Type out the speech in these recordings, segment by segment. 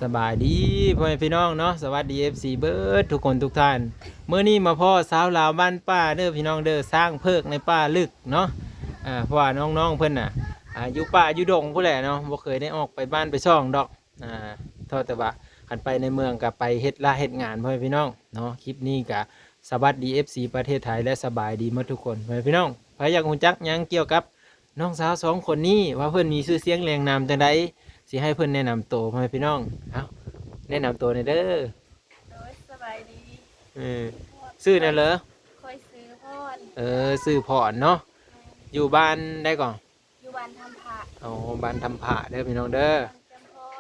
สบายดีพ่อแม่พี่น้องเนาะสวัสดี FC เบิร์ดทุกคนทุกท่านเมื่อนี้มาพ่อสาวลาวบ้านป้าเด้อพี่น้องเด้อสร้างเพิกในป้าลึกเนาะเพราะว่าน้องๆเพิ่นน่ะอยู่ป่าอยู่ดงผู้แหละเนาะบ่เคยได้ออกไปบ้านไปช่องดอกเท่าแต่ว่าหันไปในเมืองก็ไปเฮ็ดลาเฮ็ดงานพ่อแม่พี่น้องเนาะคลิปนี้ก็สวัสดี FC ประเทศไทยและสบายดีหมดทุกคนพ่อแม่พี่น้องใครอยากรู้จักหยังเกี่ยวกับน้องสาวสองคนนี้ว่าเพิ่นมีชื่อเสียงแรงนามจังไดสิให้เพิ่นแนะนำตัวพ่อแม่พี่น้องเอาแนะนำตัวในอยเด้อโดยสบายดี เออชื่อนั่นเหรอคอยซื้อพอดชื่อพรเนาะอยู่บ้านได้ก่อนอยู่บ้านทำผักเอาบ้านทำผาเด้อพี่น้องเด้อ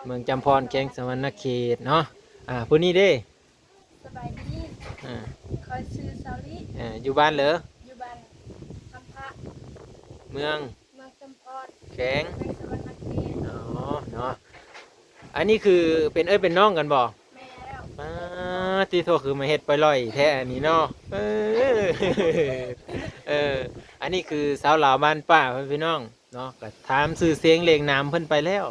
เมืองจำพรแขวงสวรรณเขตเนาะผู้นี้เด้สบายดีคอยซื้อซาลิอยู่บ้านเหรออยู่บ้านทำผักเมืองจำพรแขวงสวรรณเขตอ๋อเนาะอันนี้คือเป็นเป็นน้องกันบ่แม่แล้วที่โทรคือมาเฮ็ดไปลอยแท้อันนี้เนาะอันนี้คือสาวลาวบ้านป้าพี่น้องเนาะก็ถามชื่อเสียงเรียงนามเพิ่นไปแล้ว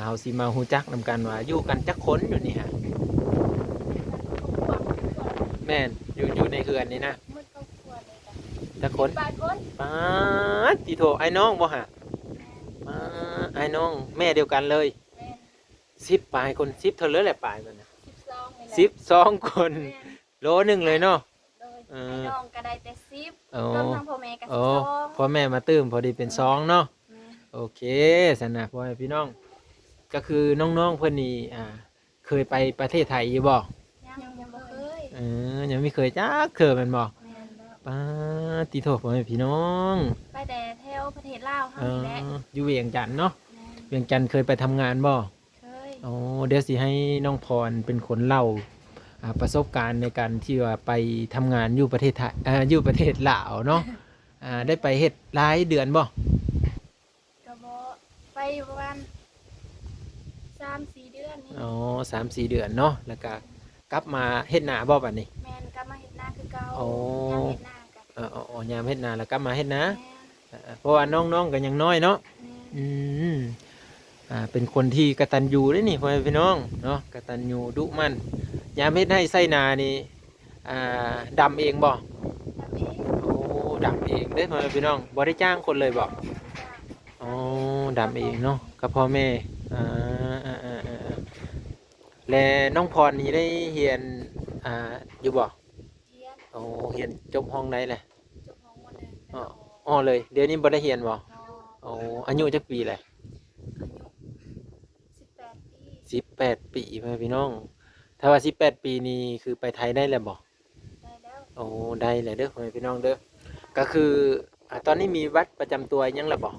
เฮาสิมาฮู้จักนำกันว่าอยู่กันจักคนอยู่นี่ฮะแม่นอยู่ในเขื่อนนี่นะมืดก็กลัวเลยจักคน8 คนป๊าดที่โทรไอ้น้องบ่ฮะไอ้น้องแม่เดียวกันเลย10ปลายคน10เท่าเลยแหละปลายมันนะ12คนโลนึงเลยเนาะไอ้น้องก็ได้แต่10รวมทั้งพ่อแม่ก็12พ่อแม่มาตื้มพอดีเป็น2เนาะโอเคสนะพ่อแม่พี่น้องก็คือน้องๆเพิ่นนี่เคยไปประเทศไทยอยู่บ่ยังบ่เคยยังไม่เคยจักเคยมันบ่ป้าติโทษพ่อแม่พี่น้องไปแต่แถวประเทศลาวเฮานี่แหละอยู่เวียงจันทน์เนาะเวียงจันทน์เคยไปทำงานบ่เคยเดี๋ยวสิให้น้องพรเป็นคนเล่าประสบการณ์ในการที่ว่าไปทำงานอยู่ประเทศไทยอยู่ประเทศลาวเนาะได้ไปเฮ็ดหลายเดือนบ่ก็บ่ไปประมาณ3-4 เดือนนี่3-4 เดือนเนาะแล้วก็กลับมาเฮ็ดนาบ่บัดนี้แม่นกลับมาเฮ็ดนาคือเก่ายามเฮ็ดนากันยามเฮ็ดนาแล้วกลับมาเฮ็ดนาเพราะว่าน้องๆก็ยังน้อยเนาะเป็นคนที่กตัญญูเด้นี่พ่อแม่พี่น้องเนาะกตัญญูดุมันยามเฮ็ดให้ไส้นานี่ดำเองบ่ดำเองเด้พ่อแม่พี่น้องบ่ได้จ้างคนเลยบ่ดำเองเนาะกับพ่อแม่และน้องพรนี่ได้เรียนอยู่บ่เรียนจบห้องไหนแหละจบห้องม.1เลยเดี๋ยวนี้บ่ได้เรียนบ่อายุจักปีแหละ18 ปีพ่อแม่พี่น้องถ้าว่า18 ปีนี่คือไปไทยได้แล้วบ่ได้แล้วได้แล้วเด้อพ่อแม่พี่น้องเด้อก็คือตอนนี้มีบัตรประจำตัวยังแล้วบ่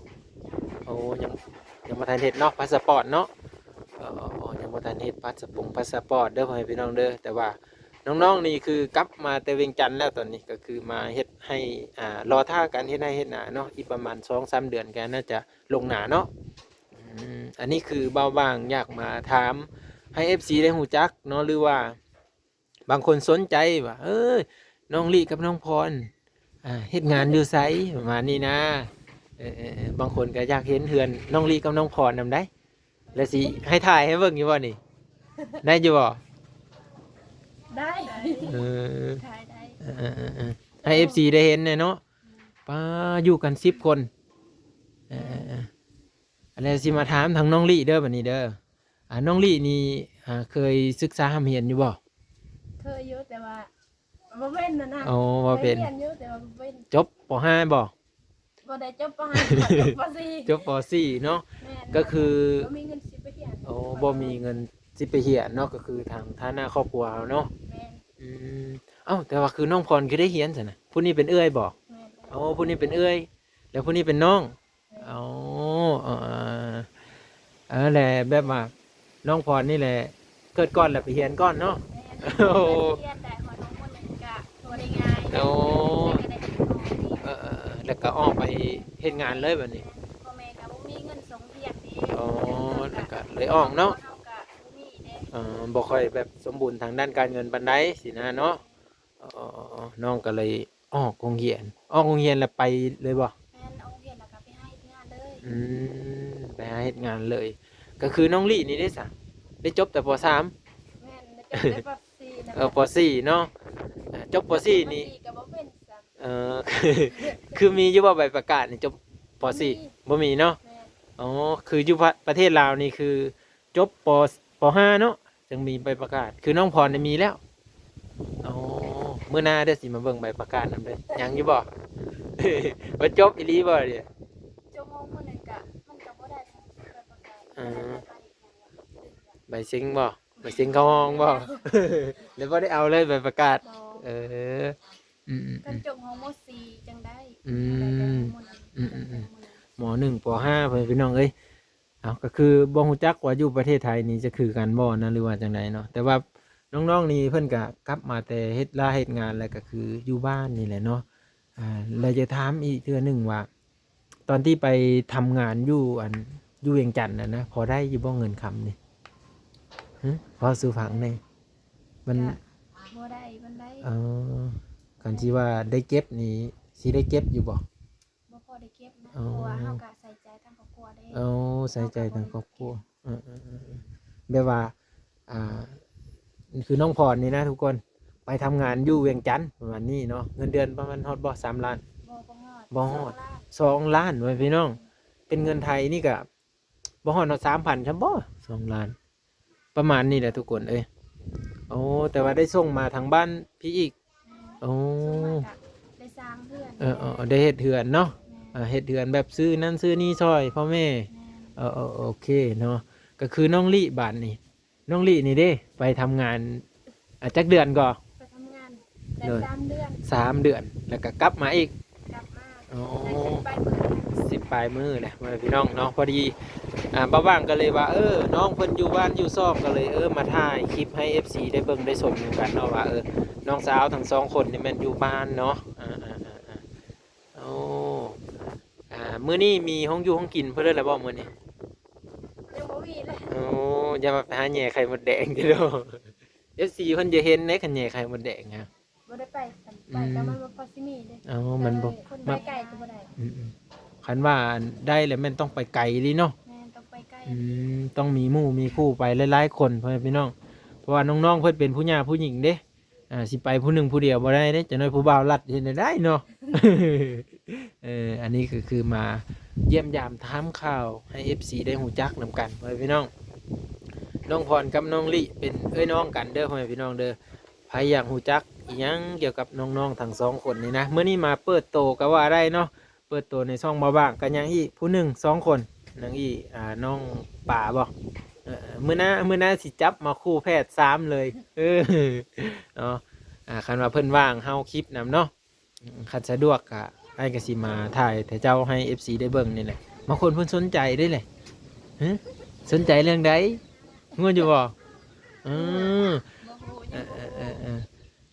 ยังบ่ทันเฮ็ดเนาะพาสปอร์ตเนาะยังบ่ทันเฮ็ดพาสปอร์ตเด้อพ่อแม่พี่น้องเด้อแต่ว่าน้องๆนี่คือกลับมาแต่เวียงจันทน์แล้วตอนนี้ก็คือมาเฮ็ดให้รอท่าการเฮ็ดให้เฮ็ดนาเนาะอีกประมาณ 2-3 เดือนก็น่าจะลงนาเนาะอันนี้คือเบาบางอยากมาถามให้ FC ได้ฮู้จักเนาะหรือว่าบางคนสนใจว่าน้องลี่กับน้องพรเฮ็ดงานอยู่ไสประมาณนี้นะบางคนก็อยากเห็นเฮือนน้องลี่กับน้องพรนำได้แล้วสิให้ถ่ายให้เบิ่งอยู่บ่นี่ได้อยู่บ่ได้ถ่ายได้ให้ FC ได้เห็นแน่เนาะป้าอยู่กัน10 คนอะไรสิมาถามทางน้องลี่เด้อบัดนี้เด้อน้องลี่นี่เคยศึกษาเรียนอยู่บ่เคยอยู่แต่ว่าบ่เป็นนะบ่เป็นเรียนอยู่แต่ว่าบ่เป็นจบป .5 บ่ได้จบป .5 จบป .4 จบป .4 เนาะก็คือบ่มีเงินสิไปเรียนบ่มีเงินสิไปเรียนเนาะก็คือทางฐานะครอบครัวเฮาเนาะแต่ว่าคือน้องพรคือได้เรียนซั่นน่ะผู้นี้เป็นเอื้อยบ่ผู้นี้เป็นเอื้อยแล้วผู้นี้เป็นน้องแหละแบบว่าน้องพรนี่แหละเกิดก่อนแล้วไปเรียนก่อนเนาะเรียนแต่ขอน้องคนนึงก็บ่ได้ง่ายแล้วก็ออกไปเฮ็ดงานเลยแบบนี้พ่อแม่ก็บ่มีเงินส่งเรียนนี่แล้วก็เลยออกเนาะบ่ค่อยแบบสมบูรณ์ทางด้านการเงินปานใดสินะเนาะน้องก็เลยออกโรงเรียนแล้วไปเลยบ่แม่นออกเรียนแล้วก็ไปหาเฮ็ดงานเลยไปหาเฮ็ดงานเลยก็คือน้องลี่นี่ได้ซะ ได้จบแต่ป .3 แม่นจะได้ปรับซีนะ ป .4 เนาะจบป .4 นี่ ก็บ่เป็นซ้ำ คือมีอยู่ว่าใบประกาศนี่จบป .4 บ่มีเนาะ แม่น อ๋อคืออยู่ประเทศลาวนี่คือจบป .5 เนาะจึงมีใบประกาศคือน้องพรนี่มีแล้วอ๋อมื้อหน้าเด้อสิมาเบิ่งใบประกาศนำเด้อยังอยู่บ่ ว่าจบอีหลีบ่เนี่ย จมองมื้อนั้นก็มันก็บ่ได้ทางประกาศ ใบซิงบ่ใบซิงเข้าห้องบ่ แล้วบ่ได้เอาเลยใบประกาศ บ่ เอออืม กันจบฮอร์โมนซีจังได้ หมอ1ป .5 เพิ่นพี่น้องเอ้ยเอาก็คือบ่ฮู้จักว่าอยู่ประเทศไทยนี่จะคือกันบ่นะหรือว่าจังไดเนาะแต่ว่าน้องๆนี่เพิ่นก็กลับมาแต่เฮ็ดเฮ็ดงานแล้วก็คืออยู่บ้านนี่แหละเนาะแล้วจะถามอีกเทื่อหนึงว่า ตอนที่ไปทำงานอยู่เวียงจันทน์นะพอได้อยู่บ่เงินคำนี่ฮะพอสู่ฝังนี่มัน บ่ได้มันได้ กันที่ว่าได้เก็บนี่สิได้เก็บอยู่บ่ บ่พอได้เก็บนะเพราะว่าเฮาก็ใส่ใจทางครอบครัวได้ เอาใส่ใจทางครอบครัวแบบว่าคือน้องพรนี่นะทุกคนไปทำงานอยู่เวียงจันทน์ประมาณนี้เนาะเงินเดือนประมาณฮอดบ่3 ล้าน บ่ฮอด 2 ล้านไว้พี่น้องเป็นเงินไทยนี่ก็บ่ฮอด3,000ชั่บ่2 ล้าน ประมาณนี้แหละทุกคนเอ้ยโอ้แต่ว่าได้ส่งมาทางบ้านพี่อีกโอ้ ได้สร้างเพื่อน ได้เฮ็ดเถือนเนาะเฮ็ดเถือนแบบซื้อนั่นซื้อนี่ซอยพ่อแม่โอเคเนาะก็คือน้องลี่บาทนี่น้องลี่นี่เด้ไปทำงานจักเดือนก่อ ไปทำงานได้3 เดือน 3 เดือนแล้วก็กลับมาอีก กลับมา โอ้ ได้10 ปลายมื้อ 10 ปลายมือแหละพี่น้องเนาะพอดีบ้าว่างก็เลยว่าน้องเพิ่นอยู่บ้านอยู่ซ่อมก็เลยมาถ่ายคลิปให้ FC ได้เบิ่งได้ชมกันเนาะว่าน้องสาวทั้ง2 คนนี่แม่นอยู่บ้านเนาะโอ้มื้อนี้มีห้องอยู่ห้องกินเพิ่นได้แล้วบ่มื้อนี้ ยังบ่มีเลย โอ้อย่ามาไปหาแหน่ไข่มดแดงเด้อ FC เพิ่นจะเห็นในคันแหน่ไข่มดแดงฮะ บ่ได้ไปไปก็มันบ่พอสิมีเด้ มันบ่ คนไปไกลก็บ่ได้ คันว่าได้แล้วแม่นต้องไปไกลดิเนาะ แม่นต้องไปไกล ต้องมีหมู่มีคู่ไปหลายๆคนพ่อแม่พี่น้องเพราะว่าน้องๆเพิ่นเป็นผู้หญิงผู้หญิงเด้สิไปผู้หนึ่งผู้เดียวบ่ได้เด้จะน้อยผู้บ่าวลัดเฮ็ดได้เนาะ อันนี้ก็คือมาเยี่ยมยามถามข่าวให้ FC ได้ฮู้จักนำกันพ่อแม่พี่น้องน้องพรกับน้องลี่เป็นน้องกันเด้อพ่อแม่พี่น้องเด้อใครอยากฮู้จักอีหยังเกี่ยวกับน้องๆทั้งสองคนนี่นะมื้อนี้มาเปิดโตก็ว่าได้เนาะเปิดโตในช่องบ่บ้างกันยังอีกผู้หนึ่ง2 คนนางอีน้องป่าบ่มื้อหน้าสิจับมาคู่แพทย์3เลยเนาะคันว่าเพิ่นว่างเฮาคลิปนำเนาะคันสะดวกก็ให้ก็สิมาถ่ายแต่เจ้าให้ FC ได้เบิ่งนี่แหละบางคนเพิ่นสนใจได้แหละสนใจเรื่องใดง่วนอยู่บ่บ่ฮู้ยัง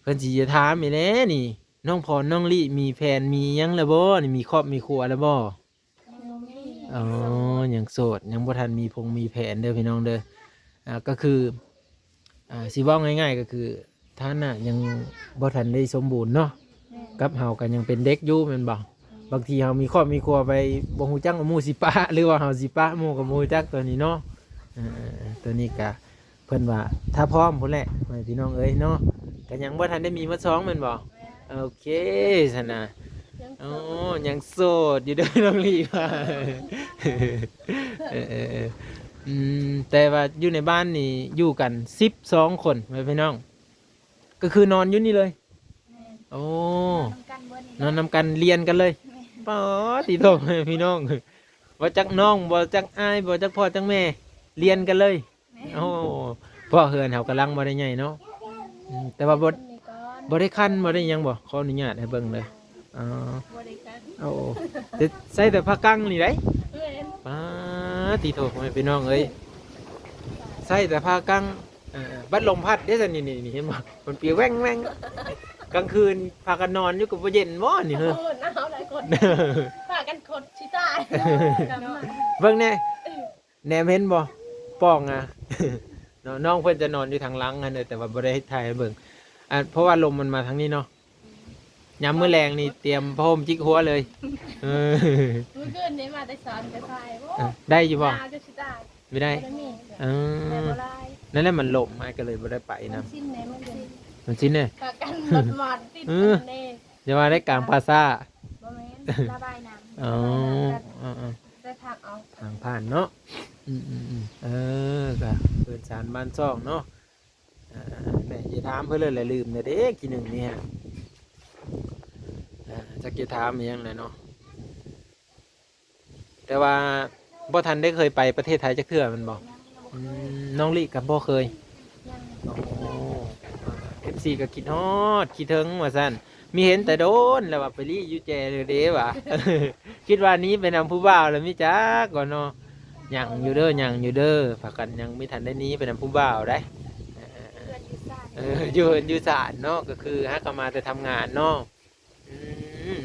เพิ่นสิจะถามอีแหล้นี่น้องพรน้องลี่มีแฟนมีหยังแล้วบ่นี่มีครอบมีครัวแล้วบ่ ยังบ่มี อ๋อยังโสดยังบ่ทันมีแผนเด้อพี่น้องเด้อก็คือสิเว้าง่ายๆก็คือท่านน่ะยังบ่ทันได้สมบูรณ์เนาะ แม่น กับเฮาก็ยังเป็นเด็กอยู่แม่นบ่บางทีเฮามีครอบมีครัวไปบ่ฮู้จักว่าหมู่สิปะหรือว่าเฮาสิปะหมู่ก็บ่ฮู้จักตัวนี้เนาะตัวนี้ก็เพิ่นว่าถ้าพร้อมพุ่นแหละพี่น้องเอ้ยเนาะก็ยังบ่ทันได้มีมาสองแม่นบ่โอเคซั่นน่ะ ยัง อ๋อยังโสดอยู่เด้อน้องลีว่าแต่ว่าอยู่ในบ้านนี่อยู่กัน12 คนพี่น้องก็คือนอนอยู่นี่เลย แม่น โอ้ นำกันเบิดนี่ นอนนำกันเรียนกันเลย แม่น ป๋อติโตพี่น้องบ่จักน้องบ่จักอ้ายบ่จักพ่อจักแม่เรียนกันเลย แม่น โอ้พ่อเฮือนเฮากำลังบ่ได้ใหญ่เนาะแต่ว่าบ่ นี่ก่อน บ่ได้คันบ่ได้หยังบ่ขออนุญาตให้เบิ่งเลยอ๋อ บ่ได้กัน โอ้แต่ใส่แต่ผ้ากังนี่ได้ แม่น ป้าติโตพี่น้องเอ้ยใส่แต่ผ้ากังบัดลมพัดเด้ซั่นนี่เห็นบ่มันเปียกแว่งกลางคืนพากันนอนอยู่กับบ่เย็นบ่นี่เฮ้อ โอ้หนาวหลายคนพากันคดสิตายกลับมา เบิ่งแน่แหนมเห็นบ่ป้องน้องเพิ่นจะนอนอยู่ทางหลังนั่นแต่ว่าบ่ได้ถ่ายให้เบิ่งเพราะว่าลมมันมาทางนี้เนาะยามมื้อแรงนี่เตรียมผ้าห่มจิกหัวเลยเมื่อคืนนี้มาแต่สอนแต่พายโอ้ ได้อยู่บ่ หนาวจะสิตาย ไม่ได้ บ่ได้มี เอ แต่ อ บ่ได้ นั่นแหละมันล่มไอ้ก็เลยบ่ได้ไป มั นํ นสิ้นไหนมันสิ้น มันชิ้นเนี่ย ปากกันหมดหมดติดกันเด้ จะมาได้กลางพลาซ่า บ่แม่นระบายน้ำ อ๋ออ๋อ จะทางเอา ทางผ่านเนาะก็เปิดสารบ้านซ่องเนาะแม่จะถามเพื่อนเลยแหละลืมเนี่ยเด็กทีหนึ่งเนี่ยจะจะถามอีกอยังไงเนาะแต่ว่าบ่ทันได้เคยไปประเทศไทยจักเทื่อมันบอกน้องลิกับบ่เคย ยัง โอ้FC ก็คิดฮอดคิดถึงว่าซั่นมีเห็นแต่โดนแล้วว่าไปรีอยู่แจเลยเด้ว่ะ คิดว่านี้ไปนำผู้บ่าวแล้วมิจักก่อนเนาะยังอยู่เด้อยังอยู่เด้อฝากกันยังไม่ทันได้นี้ไปนำผู้บ่าวได้ เพื่อนอยู่ซ่าน อยู่ศาลเนาะก็คือฮักก็มาแต่ทำงานเนาะอืม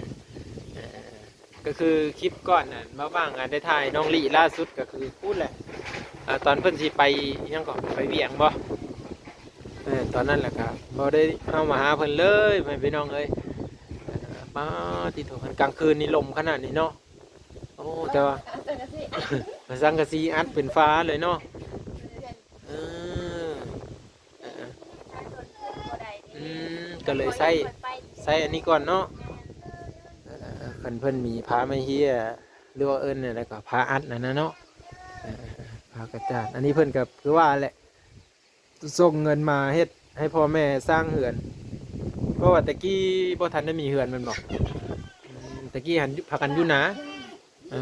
ก็คือคลิปก่อนน่ะมาบ้างงานได้ถ่ายน้องลีล่าสุดก็คือพูดแหละตอนเพิ่นสิไปยังก่อนไปเวียงบ่ตอนนั้นแหละครับบ่ได้เอามาหาเพิ่นเลยไม่ไปน้องเอ้ยป้าที่ถูกกลางคืนนี่ลมขนาดนี้เนาะโอ้แต่ว่า แต่ก็สิ มาสังกะสีอัดเป็นฟ้าเลยเนาะเออก็เลยใส่อันนี้ก่อนเนาะเพิ่นมีผ้าไม่เฮียหรือว่าเนี่ยแล้วก็ผ้าอัดนั่นนะเนาะผ้ากระจาดอันนี้เพิ่นกับคือว่าแหละส่งเงินมาเฮ็ดให้พ่อแม่สร้างเหือน เพราะว่าตะกี้บ่ทันได้มีเหือนมันบอกตะกี้หันพากันอยู่นะอ๋อ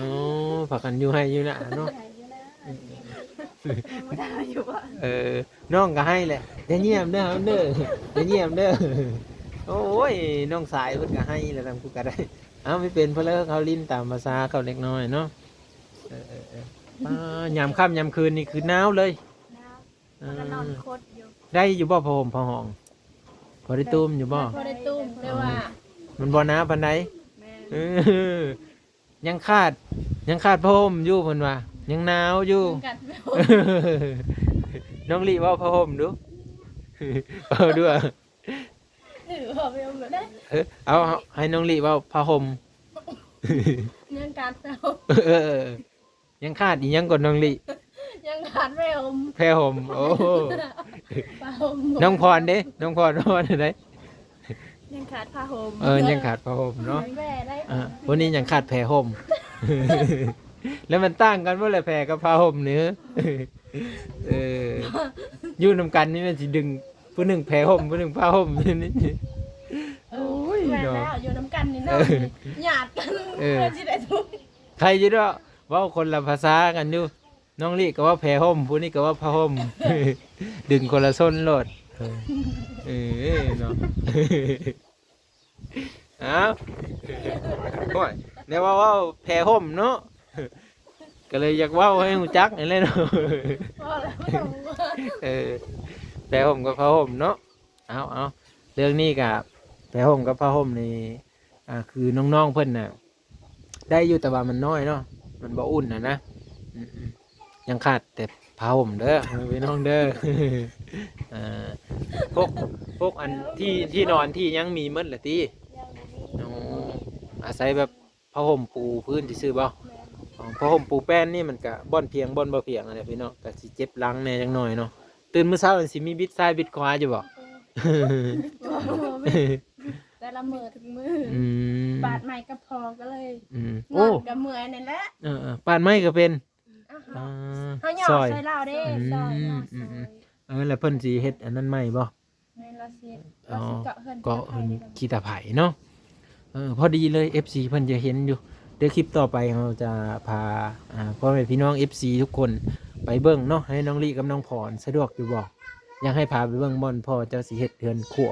พากันอยู่ให้อยู่นะเนาะ บ่ได้อยู่บ่ น้องก็ให้แหละอย่าเงียบเด้อเด้ออย่าเงียบเด้อโอ้ยน้องสายเพิ่นก็ให้แล้วทำกูก็ได้เอาไม่เป็นเพราะแล้วเขาลิ้นตามภาษาเขาเล็กน้อยเนาะยามค่ำยามคืนนี่คือหนาวเลย น้ำมันก็นอนคดอยู่ ได้อยู่บ่พอห่มพอห้องพอได้ตุ้มอยู่บ่ บ่ได้ตุ้มเลยว่า มันบ่หนาวปานใด แม่ เออยังขาดพอห่มอยู่เพิ่นว่ายังหนาวอยู่ กันไม่หมด น้องลีว่าพอห่มดู เอาด้วย ถือว่าไปเอาได้ เอาให้น้องลีว่าพอห่ม ยังการไปเอา เออยังขาดอีกยังก่อนน้องลี ยังขาดไม่เอา แพ้ห่มโอ้ ผ้าห่ม น้องพรเด้น้องพรได้ ยังขาดผ้าห่ม ยังขาดพอห่มเนาะ แม่ได้ วันนี้ยังขาดแพ้ห่ม แล้วมันตั้งกันว่าอะไรแพ้กับผ้าห่มเนื้ออยู่นำกันนี่มันสิดึงผู้หนึ่งแพ้ห่มผู้หนึ่งผ้าห่มนี่โอ้ย แม่ เนาะ แล้วอยู่น้ำกันนี่เนาะหยาดกันเพื่อที่ได้ทุก ใครจะด้วยว่าคนละภาษากันอยู่น้องลี่ก็ว่าแพ้ห่มผู้นี้ก็ว่าผ้าห่ม ดึงคนละส้นโลดเนาะ อ้าวโอ้ยเนี่ยว่าแพ้ห่มเนาะก็เลยอยากเว่าให้หูจักนี่เลยเนาะ พอแล้วไม่ต้องว่า แพ้ห่มกับผ้าห่มเนาะเอาเรื่องนี้กับแพ้ห่มกับผ้าห่มนี่คือน้องๆเพิ่นน่ะได้อยู่แต่ว่ามันน้อยเนาะมันบ่อุ่นนะยังขาดแต่ผ้าห่มเด้อพี่น้องเด้อ พวกอันที่นอนที่ยังมีหมดละติ ยังบ่มี อาศัยแบบผ้าห่มปูพื้นที่ซื้อบ่ แม่ ผ้าห่มปูแป้นนี่มันก็บ่อนเพียงบ่อนบ่เพียงอะไรพี่น้องก็สิเจ็บหลังแหน่จังหน่อยเนาะตื่นมื้อเช้ามันสิมีบิดซ้ายบิดขวาอยู่บ่ แต่ละมือถึงมือ อืม บาดใหม่ก็พอก็เลย น โอ้ กับมือนั่นแหละ ปานไม้ก็เป็น เขาหยอด ซอย ใส่เหล้าเด้ซอยหยอดซอย แล้วเพิ่นสิเฮ็ดอันนั้นใหม่บ่ ในละเสีย อ๋อ เกาะเฮิน ก็เพิ่นขี้ตาไผเนาะพอดีเลย FC เพิ่นจะเห็นอยู่เดี๋ยวคลิปต่อไปเราจะพาพ่อแม่พี่น้อง FC ทุกคนไปเบิ่งเนาะให้น้องลี่กับน้องพรสะดวกอยู่บ่ยังให้พาไปเบิ่งบ่อนพ่อเจ้าสิเฮ็ดเฮือนครัว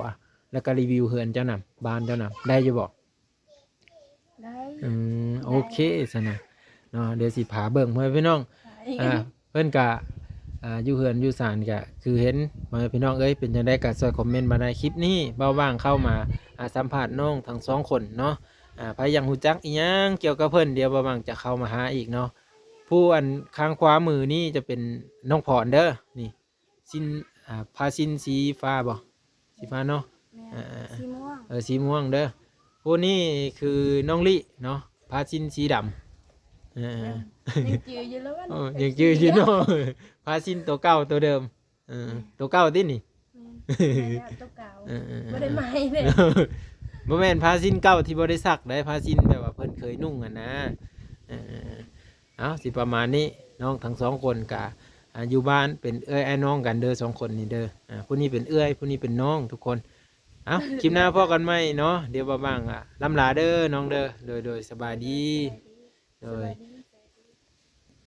แล้วก็รีวิวเฮือนเจ้านำบ้านเจ้านำได้อยู่บ่ ได้ โอเคซะนะเนาะเดี๋ยวสิพาเบิ่งพ่อแม่พี่น้องเพิ่นก็อยู่เฮือนอยู่ศาลก็คือเห็นพ่อแม่พี่น้องเอ้ยเป็นจังได๋ก็ช่วยคอมเมนต์มาในคลิปนี้เบาว่างเข้ามาสัมภาษณ์น้องทั้งสองคนเนาะใครยังฮู้จักอีหยังเกี่ยวกับเพิ่นเดี๋ยวเบาว่างจะเข้ามาหาอีกเนาะผู้อันข้างขวามือนี่จะเป็นน้องพรเด้อนี่สินพาสินสีฟ้าบ่สีฟ้าเนาะ สีม่วง สีม่วงเด้อผู้นี้คือน้องลิเนาะพาสินสีดำยังจืออยู่แล้วว่า ยังจื้ออยู่เนาะ พาสินตัวเก่าตัวเดิม ตัวเก่าตินี่ แล้วตัวเก่าบ่ได้ใหม่เลย บ่แม่นผ้าสิ้นเก่าที่บ่ได้ซักได้ผ้าสิ้นแบบว่าเพิ่นเคยนุ่งอะนะเออเอาสิประมาณนี้น้องทั้งสองคนกะอยู่บ้านเป็นเอื้อยไอ้น้องกันเด้อสองคนนี่เด้อผู้นี้เป็นเอื้อยผู้นี้เป็นน้องทุกคนเอาคลิปหน้าพ่อกันไหมเนาะเดี๋ยวบ้างๆล่ำลาเด้อน้องเด้อโดยสบายดีโดย สวัสดี